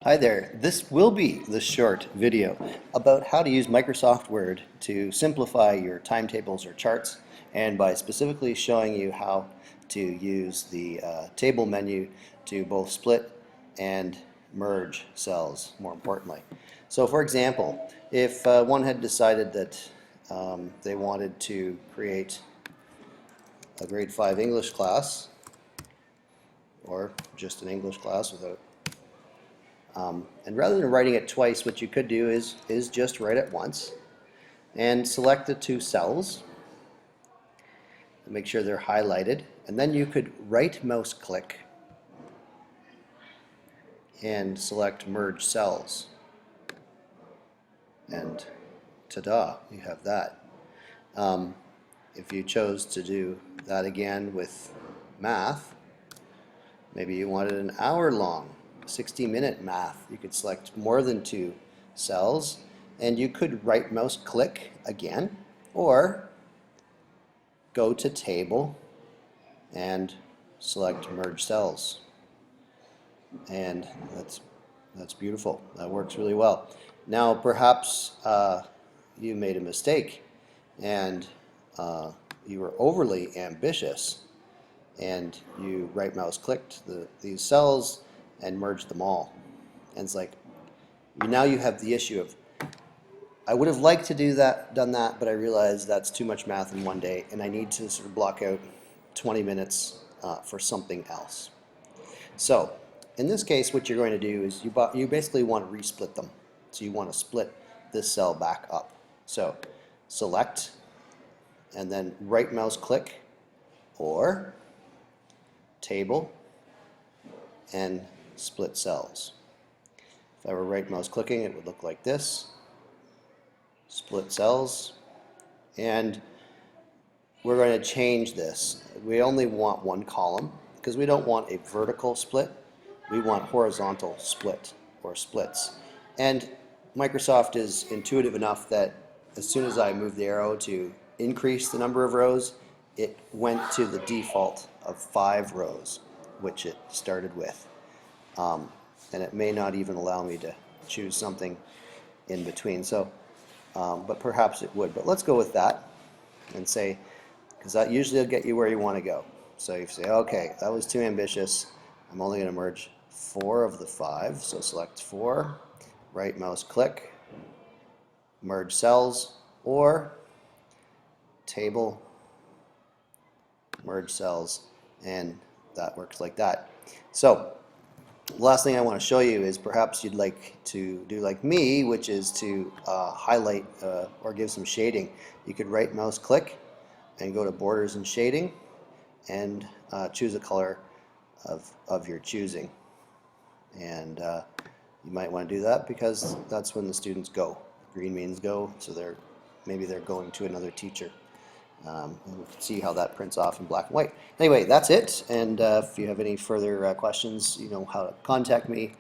Hi there, this will be the short video about how to use Microsoft Word to simplify your timetables or charts, and by specifically showing you how to use the table menu to both split and merge cells, more importantly. So for example, if one had decided that they wanted to create a grade 5 English class, or just an English class without and rather than writing it twice, what you could do is just write it once and select the two cells and make sure they're highlighted, and then you could right mouse click and select merge cells, and ta-da, you have that. If you chose to do that again with math, maybe you wanted an hour long 60-minute math, you could select more than two cells, and you could right mouse click again, or go to table and select merge cells, and that's beautiful. That works really well. Now perhaps you made a mistake and you were overly ambitious and you right mouse clicked these cells and merge them all, and it's like now you have the issue of, I would have liked to done that, but I realized that's too much math in one day and I need to sort of block out 20 minutes for something else. So in this case, what you're going to do is you basically want to resplit them. So you want to split this cell back up. So select and then right mouse click, or table and split cells. If I were right mouse clicking, it would look like this. Split cells, and we're going to change this. We only want one column because we don't want a vertical split. We want horizontal split or splits. And Microsoft is intuitive enough that as soon as I move the arrow to increase the number of rows, it went to the default of 5 rows, which it started with. And it may not even allow me to choose something in between. So, but perhaps it would. But let's go with that and say, because that usually will get you where you want to go. So you say, okay, that was too ambitious. I'm only going to merge 4 of the 5. So select 4, right mouse click, merge cells, or table, merge cells, and that works like that. So the last thing I want to show you is perhaps you'd like to do like me, which is to highlight or give some shading. You could right mouse click and go to borders and shading and choose a color of your choosing. And you might want to do that because that's when the students go. Green means go, so maybe they're going to another teacher. And we can see how that prints off in black and white. Anyway, that's it, and if you have any further questions, you know how to contact me.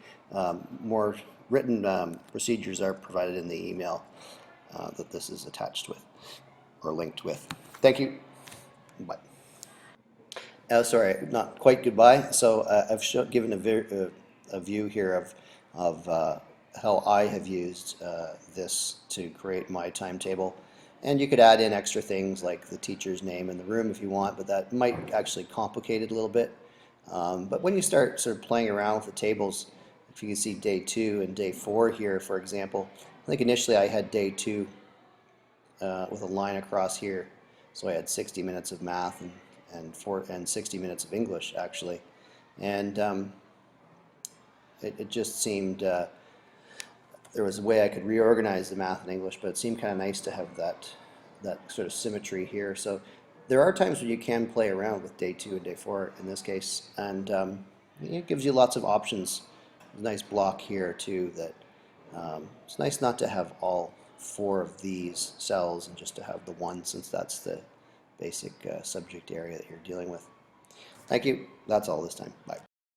More written procedures are provided in the email that this is attached with or linked with. Thank you. Bye. Sorry, not quite goodbye. So I've given a view here of how I have used this to create my timetable. And you could add in extra things like the teacher's name in the room if you want, but that might actually complicate it a little bit. But when you start sort of playing around with the tables, if you can see day 2 and day 4 here, for example, I think initially I had day 2 with a line across here. So I had 60 minutes of math and 60 minutes of English, actually. And it just seemed there was a way I could reorganize the math and English, but it seemed kind of nice to have that sort of symmetry here. So there are times when you can play around with day 2 and day 4 in this case, and it gives you lots of options. A nice block here too. That it's nice not to have all 4 of these cells and just to have the one, since that's the basic subject area that you're dealing with. Thank you. That's all this time. Bye.